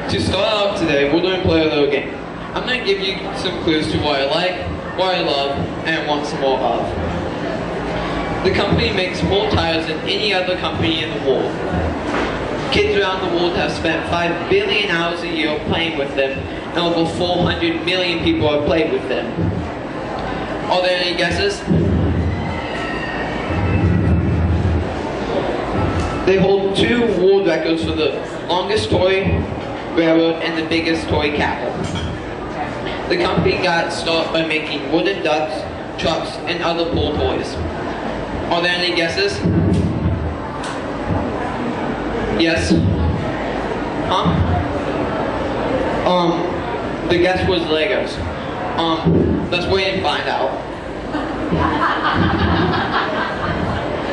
To start off today, we're going to play a little game. I'm going to give you some clues to what I like, what I love, and want some more of. The company makes more tires than any other company in the world. Kids around the world have spent 5 billion hours a year playing with them, and over 400 million people have played with them. Are there any guesses? They hold 2 world records for the longest toy railroad and the biggest toy cattle. The company got started by making wooden ducks, trucks, and other pull toys. Are there any guesses? Yes? Huh? The guess was Legos. Let's wait and find out.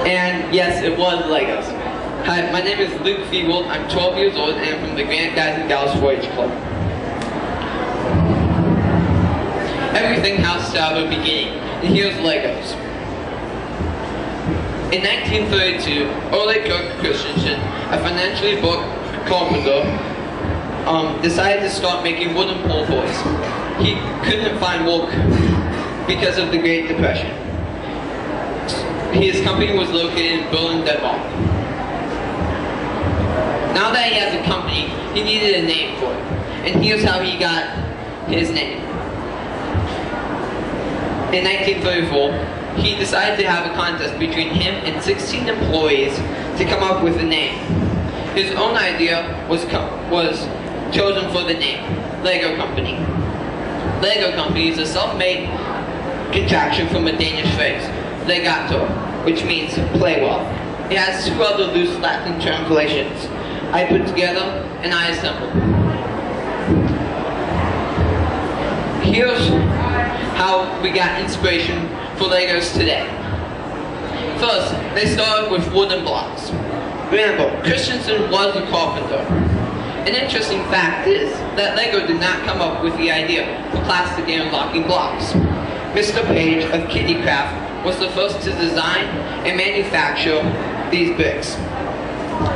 And yes, it was Legos. Hi, my name is Luke Fiegel. I'm 12 years old and I'm from the Grant Guys and Gals 4-H Club. Everything has to have a beginning, and here's Legos. In 1932, Ole Kirk Christensen, a financially broke carpenter, decided to start making wooden pull toys. He couldn't find work because of the Great Depression. His company was located in Berlin, Denmark. Now that he has a company, he needed a name for it. And here's how he got his name. In 1934, he decided to have a contest between him and 16 employees to come up with a name. His own idea was chosen for the name, Lego Company. Lego Company is a self-made contraction from a Danish phrase, legato, which means play well. It has 2 other loose Latin translations. I put together and I assemble. Here's how we got inspiration for Legos today. First, they started with wooden blocks. Remember, Christensen was a carpenter. An interesting fact is that Lego did not come up with the idea for plastic interlocking blocks. Mr. Page of Kitty Craft was the first to design and manufacture these bricks.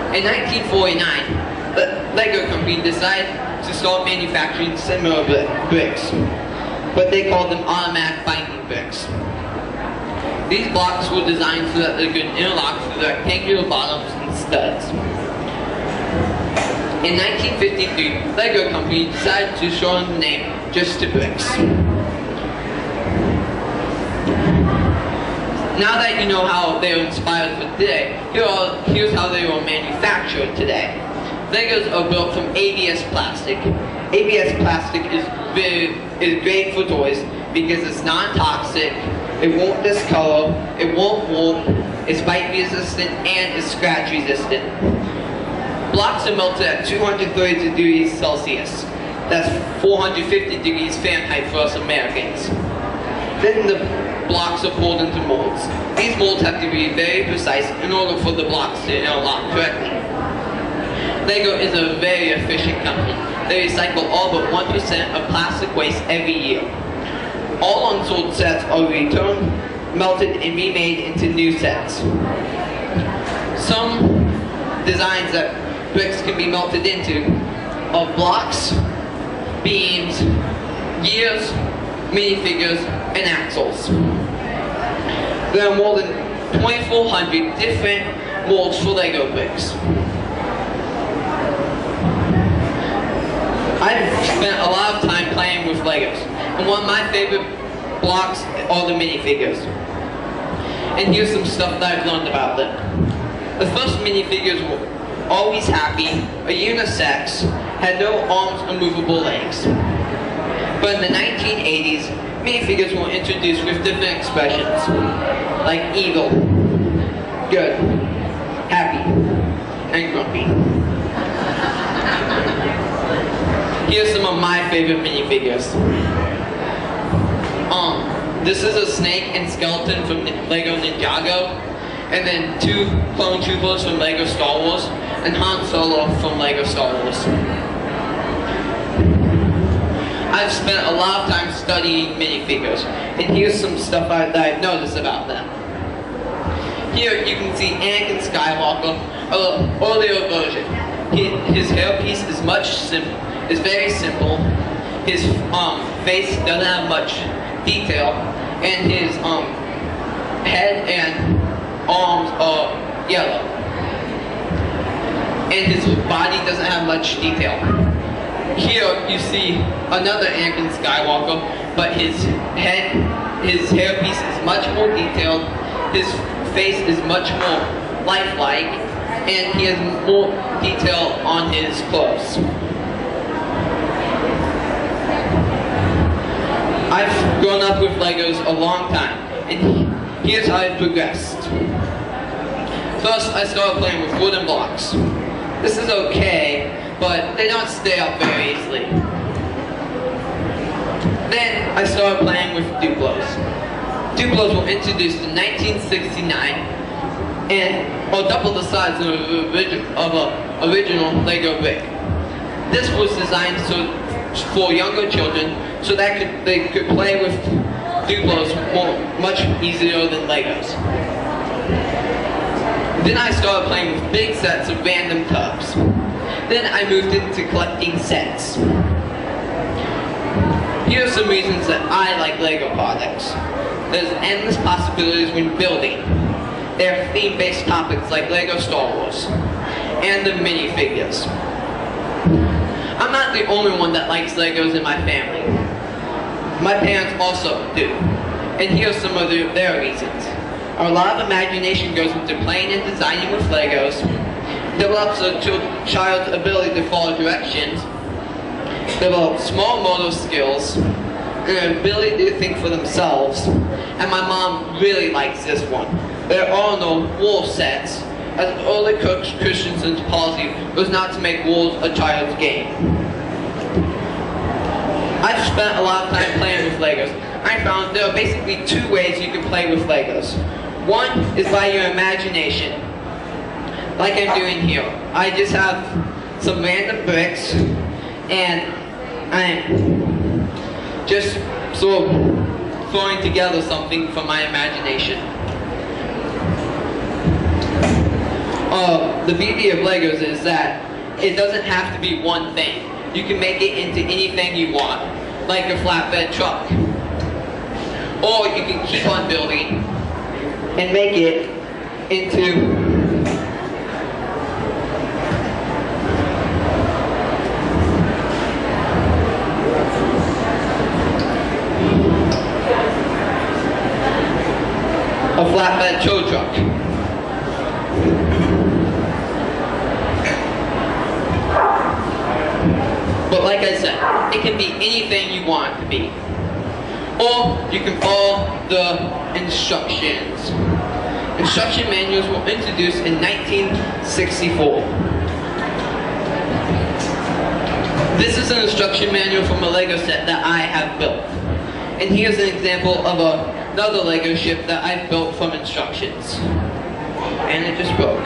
In 1949, the Lego Company decided to start manufacturing similar bricks, but they called them automatic binding bricks. These blocks were designed so that they could interlock through the rectangular bottoms and studs. In 1953, Lego Company decided to shorten the name just to bricks. Now that you know how they were inspired for today, here's how they were manufactured today. Legos are built from ABS plastic. ABS plastic is great for toys because it's non-toxic, it won't discolor, it won't warp, it's bite resistant, and it's scratch resistant. Blocks are melted at 230 degrees Celsius. That's 450 degrees Fahrenheit for us Americans. Then the blocks are poured into molds. These molds have to be very precise in order for the blocks to interlock correctly. Lego is a very efficient company. They recycle all but 1% of plastic waste every year. All unsold sets are returned, melted, and remade into new sets. Some designs that bricks can be melted into are blocks, beams, gears, minifigures, and axles. There are more than 2,400 different molds for Lego bricks. I've spent a lot of time playing with Legos, and one of my favorite blocks are the minifigures. And here's some stuff that I've learned about them. The first minifigures were always happy, a unisex, had no arms or movable legs. But in the 1980s, minifigures were introduced with different expressions, like evil, good, happy, and grumpy. Here's some of my favorite minifigures. This is a snake and skeleton from Lego Ninjago, and then 2 clone troopers from Lego Star Wars, and Han Solo from Lego Star Wars. I've spent a lot of time studying minifigures, and here's some stuff that I've noticed about them. Here you can see Anakin Skywalker, an earlier version. His hairpiece is much simpler. is very simple. His face doesn't have much detail, and his head and arms are yellow. And his body doesn't have much detail. Here you see another Anakin Skywalker, but his hairpiece is much more detailed, his face is much more lifelike, and he has more detail on his clothes. I've grown up with Legos a long time, and here's how I've progressed. First, I started playing with wooden blocks. This is okay, but they don't stay up very easily. Then I started playing with Duplos. Duplos were introduced in 1969 and are double the size of an original Lego brick. This was designed for younger children so that they could play with Duplos much easier than Legos. Then I started playing with big sets of random tubs. Then I moved into collecting sets. Here are some reasons that I like Lego products. There's endless possibilities when building. There are theme-based topics like Lego Star Wars and the minifigures. I'm not the only one that likes Legos in my family. My parents also do. And here are some of their reasons. A lot of imagination goes into playing and designing with Legos, develops a child's ability to follow directions, develops small motor skills, and an ability to think for themselves. And my mom really likes this one. There are no war sets, as early Christensen's policy was not to make wars a child's game. I've spent a lot of time playing with Legos. I found there are basically two ways you can play with Legos. One is by your imagination, like I'm doing here. I just have some random bricks, and I'm just sort of throwing together something from my imagination. The beauty of Legos is that it doesn't have to be one thing. You can make it into anything you want, like a flatbed truck. Or you can keep on building and make it into a flatbed tow truck. But like I said, it can be anything you want it to be. Or you can follow the instructions. Instruction manuals were introduced in 1964. This is an instruction manual from a Lego set that I have built. And here's an example of another Lego ship that I've built from instructions. And it just broke.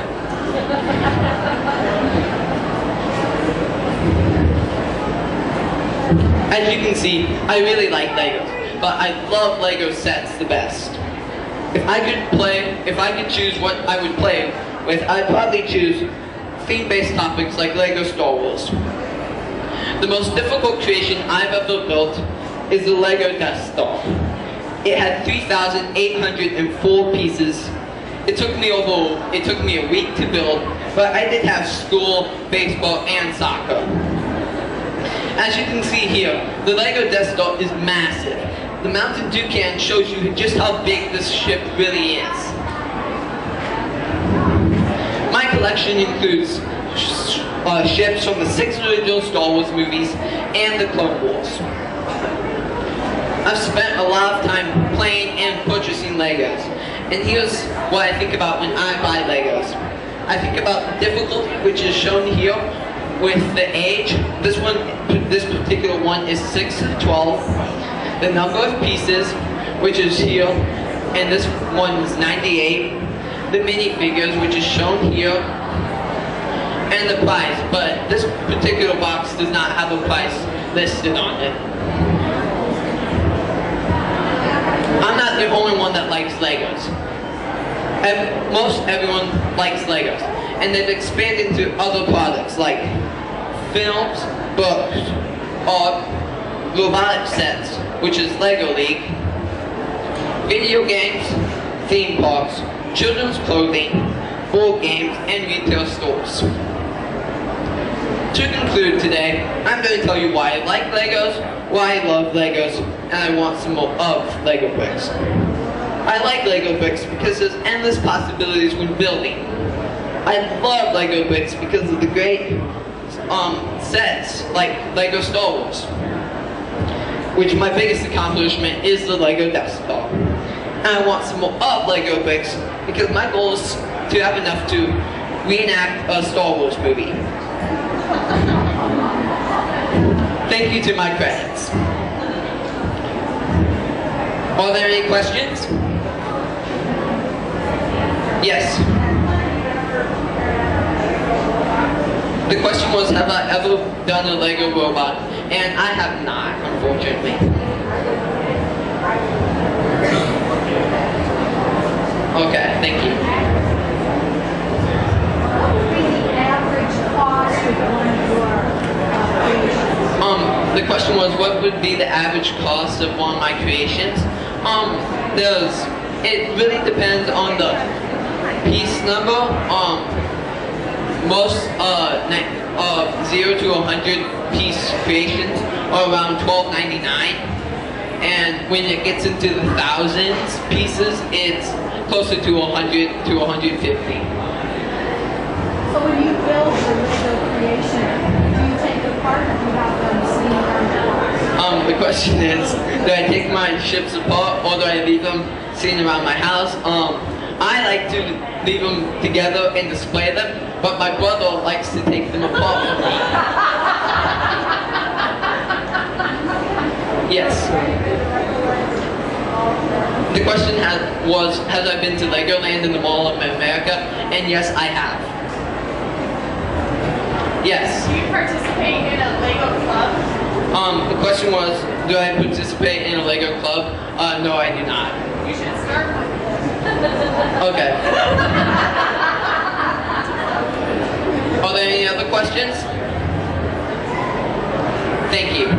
As you can see, I really like Legos, but I love Lego sets the best. If I could choose what I would play with, I'd probably choose theme-based topics like Lego Star Wars. The most difficult creation I've ever built is the Lego Death Star. It had 3,804 pieces. It took me a week to build, but I did have school, baseball, and soccer. As you can see here, the Lego Death Star is massive. The mounted Toucan shows you just how big this ship really is. My collection includes ships from the 6 original Star Wars movies and the Clone Wars. I've spent a lot of time playing and purchasing Legos. And here's what I think about when I buy Legos. I think about the difficulty, which is shown here, with the age. This particular one is 6 to 12. The number of pieces, which is here, and this one is 98. The minifigures, which is shown here, and the price. But this particular box does not have a price listed on it. I'm not the only one that likes Legos. Most everyone likes Legos. And they've expanded to other products like films, books, or robotic sets, which is Lego League, video games, theme parks, children's clothing, board games, and retail stores. To conclude today, I'm going to tell you why I like Legos, why I love Legos, and I want some more of Lego bricks. I like Lego bricks because there's endless possibilities when building. I love Lego bricks because of the great sets like Lego Star Wars, which my biggest accomplishment is the Lego Death Star. And I want some more of Lego bricks because my goal is to have enough to reenact a Star Wars movie. Thank you to my credits. Are there any questions? Yes. The question was, have I ever done a Lego robot? And I have not, unfortunately. Okay, thank you. What would be the average cost of one of your creations? The question was, what would be the average cost of one of my creations? It really depends on the piece number. Most 0 to 100 piece creations are around $12.99, and when it gets into the thousands pieces, it's closer to 100 to 150. So when you build the Lego creation, do you take it apart or do you have them sitting around the house? The question is, do I take my ships apart or do I leave them sitting around my house? I like to leave them together and display them, but my brother likes to take them apart from me. Yes. The question was, has I been to Legoland in the Mall of America? And yes, I have. Yes. Do you participate in a Lego club? The question was, do I participate in a Lego club? No, I do not. You should start one. Okay. Are there any other questions? Thank you.